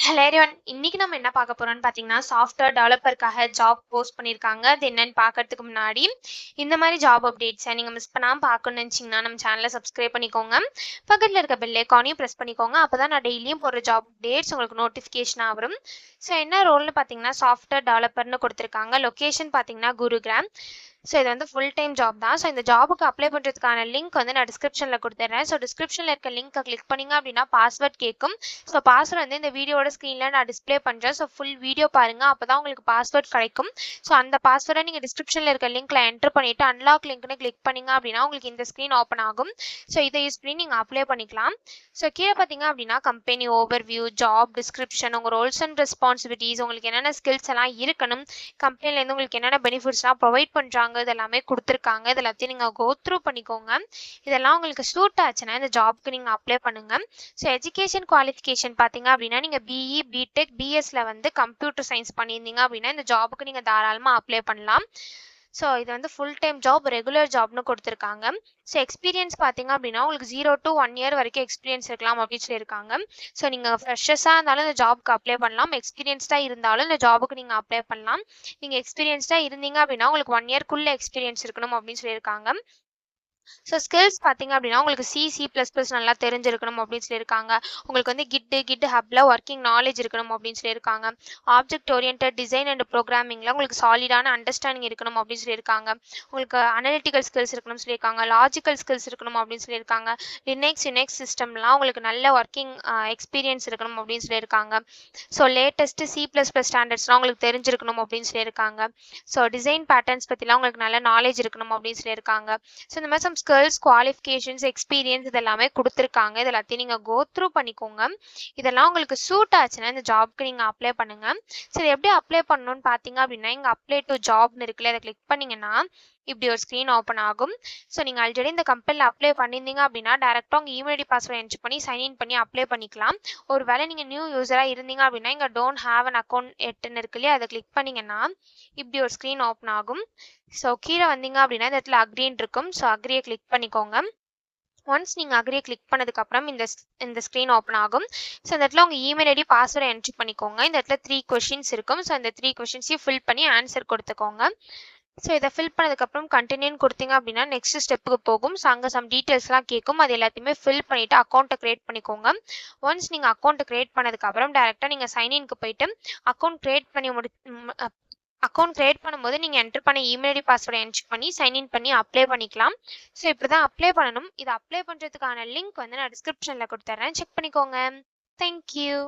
Hello everyone. இன்னைக்கு நம்ம என்ன பார்க்க போறோம்னு பார்த்தீங்கன்னா, சாஃப்ட்வேர் டெவலப்பருக்காக ஜாப் போஸ்ட் பண்ணியிருக்காங்க. அது என்னன்னு பார்க்கறதுக்கு முன்னாடி, இந்த மாதிரி ஜாப் அப்டேட்ஸை நீங்க மிஸ் பண்ணாம பார்க்கணும்னு நினைச்சீங்கன்னா, நம்ம சேனலை சப்ஸ்கிரைப் பண்ணிக்கோங்க. பக்கத்துல இருக்க பெல் ஐகானையும் பிரஸ் பண்ணிக்கோங்க. அப்பதான் நான் டெய்லியும் போடுற ஜாப் அப்டேட்ஸ் உங்களுக்கு நோட்டிஃபிகேஷனா வரும். ஸோ என்ன ரோல்னு பார்த்தீங்கன்னா, சாஃப்ட்வேர் டெவலப்பர்னு கொடுத்துருக்காங்க. லொகேஷன் பார்த்தீங்கன்னா குருகிராம். ஸோ இது வந்து ஃபுல் டைம் ஜாப் தான். ஸோ இந்த ஜாபுக்கு அப்ளை பண்ணுறதுக்கான லிங்க் வந்து நான் டிஸ்கிரிப்ஷனில் கொடுத்துட்றேன். ஸோ டிஸ்கிரிப்ஷனில் இருக்க லிங்க்கை கிளிக் பண்ணிங்க அப்படின்னா பாஸ்வேர்ட் கேட்கும். ஸோ பாஸ்வேர்ட் வந்து இந்த வீடியோட ஸ்க்ரீனில் நான் டிஸ்பிளே பண்ணுறேன். ஸோ ஃபுல் வீடியோ பாருங்கள், அப்போ தான் உங்களுக்கு பாஸ்வேர்ட் கிடைக்கும். ஸோ அந்த பாஸ்வேர்டை நீங்கள் டிஸ்கிரிப்ஷனில் இருக்க லிங்க்கில் என்ட்ரு பண்ணிவிட்டு அன்லாக் லிங்க்னு கிளிக் பண்ணிங்க அப்படின்னா உங்களுக்கு இந்த ஸ்க்ரீன் ஓப்பன் ஆகும். ஸோ இதை யூஸ் பண்ணி நீங்கள் அப்ளை பண்ணிக்கலாம். ஸோ கீழே பார்த்தீங்க அப்படின்னா கம்பெனி ஓவர்வியூ, ஜாப் டிஸ்கிரிப்ஷன், உங்கள் ரோல்ஸ் அண்ட் ரெஸ்பான்சிபிலிட்டிஸ், உங்களுக்கு என்னென்ன ஸ்கில்ஸ் எல்லாம் இருக்கணும், கம்பெனிலேருந்து உங்களுக்கு என்னென்ன பெனிஃபிட்ஸ்லாம் ப்ரொவைட் பண்ணுறாங்க, இது எல்லாமே கொடுத்துருக்காங்க. இது எல்லாத்தையும் நீங்கள் கோ த்ரூ பண்ணிக்கோங்க. இதெல்லாம் உங்களுக்கு சூட் ஆச்சுன்னா இந்த ஜாப்க்கு நீங்கள் அப்ளை பண்ணுங்கள். ஸோ எஜுகேஷன் குவாலிஃபிகேஷன் பார்த்தீங்க அப்படின்னா நீங்கள் பிஇ, பிடெக், பிஎஸ்ல வந்து கம்ப்யூட்டர் சயின்ஸ் பண்ணியிருந்தீங்க அப்படின்னா இந்த ஜாபுக்கு நீங்கள் தாராளமாக அப்ளை பண்ணலாம். ஸோ இது வந்து ஃபுல் டைம் ஜாப், ரெகுலர் ஜாப்னு கொடுத்துருக்காங்க. ஸோ எக்ஸ்பீரியன்ஸ் பார்த்தீங்க அப்படின்னா உங்களுக்கு 0 to 1 year வரைக்கும் எக்ஸ்பீரியன்ஸ் இருக்கலாம் அப்படின்னு சொல்லியிருக்காங்க. ஸோ நீங்கள் ஃப்ரெஷர்ஸாக இருந்தாலும் இந்த ஜாப்க்கு அப்ளை பண்ணலாம், எக்ஸ்பீரியன்ஸ்டாக இருந்தாலும் இந்த ஜாபுக்கு நீங்கள் அப்ளை பண்ணலாம். நீங்கள் எக்ஸ்பீரியன்ஸ்டாக இருந்தீங்க அப்படின்னா உங்களுக்கு 1 yearக்குள்ளே எக்ஸ்பீரியன்ஸ் இருக்கணும் அப்படின்னு சொல்லியிருக்காங்க. ஸோ ஸ்கில்ஸ் பார்த்தீங்க அப்படின்னா உங்களுக்கு C++ நல்லா தெரிஞ்சிருக்கணும் அப்படின்னு சொல்லியிருக்காங்க. உங்களுக்கு வந்து கிட் ஹப்பில் ஒர்க்கிங் நாலேஜ் இருக்கணும் அப்படின்னு சொல்லியிருக்காங்க. ஆப்ஜெக்ட் ஓரியன்ட் டிசைன் அண்ட் ப்ரோக்ராமிங்கில் உங்களுக்கு சாலிடான அண்டர்ஸ்டாண்டிங் இருக்கணும் அப்படின்னு சொல்லியிருக்காங்க. உங்களுக்கு அனலிட்டிக்கல் ஸ்கில்ஸ் இருக்கணும்னு சொல்லியிருக்காங்க. லாஜிக்கல் ஸ்கில்ஸ் இருக்கணும் அப்படின்னு சொல்லியிருக்காங்க. லினக்ஸ் சிஸ்டம்லாம் உங்களுக்கு நல்ல ஒர்க்கிங் எக்ஸ்பீரியன்ஸ் இருக்கணும் அப்படின்னு சொல்லியிருக்காங்க. ஸோ லேட்டஸ்ட் C++ ஸ்டாண்டர்ட்ஸ்லாம் உங்களுக்கு தெரிஞ்சிருக்கணும் அப்படின்னு சொல்லியிருக்காங்க. ஸோ டிசைன் பேட்டர்ன்ஸ் பற்றிலாம் உங்களுக்கு நல்ல நாலேஜ் இருக்கணும் அப்படின்னு சொல்லியிருக்காங்க. ஸோ இந்த மாதிரி ஸ்கில்ஸ், குவாலிஃபிகேஷன்ஸ், எக்ஸ்பீரியன்ஸ் இது எல்லாமே கொடுத்துருக்காங்க. இது எல்லாத்தையும் நீங்கள் கோ த்ரூ பண்ணிக்கோங்க. இதெல்லாம் உங்களுக்கு சூட் ஆச்சுன்னா இந்த ஜாப்க்கு நீங்கள் அப்ளை பண்ணுங்க. சரி, எப்படி அப்ளை பண்ணணும்னு பார்த்தீங்க அப்படின்னா இங்கே அப்ளை டு ஜாப்னு இருக்குல்ல, அதை கிளிக் பண்ணிங்கன்னா இப்படி ஒரு ஸ்க்ரீன் ஓப்பன் ஆகும். ஸோ நீங்கள் ஆல்ரெடி இந்த கம்பெனியில் அப்ளை பண்ணியிருந்தீங்க அப்படின்னா டேரெக்டாக உங்கள் இமெயில் ஐடி பாஸ்வேர்டு என்ட்ரு பண்ணி சைன்இன் பண்ணி அப்ளை பண்ணிக்கலாம். ஒரு வேளை நீங்கள் நியூ யூஸராக இருந்தீங்க அப்படின்னா இங்கே டோன்ட் ஹேவ் அன் அக்கௌண்ட் எட்டுன்னு இருக்கு இல்லையா, அதை கிளிக் பண்ணிங்கன்னா இப்படி ஒரு ஸ்க்ரீன் ஓப்பன் ஆகும். ஸோ கீழே வந்தீங்க அப்படின்னா இந்த இடத்துல அக்ரின்னு இருக்கும். ஸோ அக்ரியை கிளிக் பண்ணிக்கோங்க. ஒன்ஸ் நீங்கள் அக்ரியை கிளிக் பண்ணதுக்கப்புறம் இந்த ஸ்க்ரீன் ஓப்பன் ஆகும். ஸோ இந்த இடத்துல உங்கள் இமெயில் ஐடி பாஸ்வேர்டை என்ட்ரி பண்ணிக்கோங்க. இந்த இடத்துல 3 கொஷின்ஸ் இருக்கும். ஸோ இந்த 3 கொஷின்ஸையும் ஃபில் பண்ணி ஆன்சர் கொடுத்துக்கோங்க. ஸோ இதை ஃபில் பண்ணதுக்கப்புறம் கண்டினியூன்னு கொடுத்தீங்க அப்படின்னா நெக்ஸ்ட் ஸ்டெப்புக்கு போகும். ஸோ அங்கே சம் டீட்டெயில்ஸ்லாம் கேட்கும். அது எல்லாத்தையுமே ஃபில் பண்ணிவிட்டு அக்கௌண்ட்டை க்ரியேட் பண்ணிக்கோங்க. ஒன்ஸ் நீங்கள் அக்கௌண்ட்டை க்ரியேட் பண்ணதுக்கப்புறம் டேரெக்டாக நீங்கள் சைன்இன்க்கு போயிட்டு அக்கௌண்ட் க்ரியேட் பண்ணும்போது நீங்கள் என்டர் பண்ண இமெயில் ஐடி பாஸ்வேர்டை என்ட்ரி பண்ணி சைன்இன் பண்ணி அப்ளை பண்ணிக்கலாம். ஸோ இப்படி தான் அப்ளை பண்ணணும். இதை அப்ளை பண்ணுறதுக்கான லிங்க் வந்து நான் டிஸ்கிரிப்ஷனில் கொடுத்துட்றேன், செக் பண்ணிக்கோங்க. தேங்க்யூ.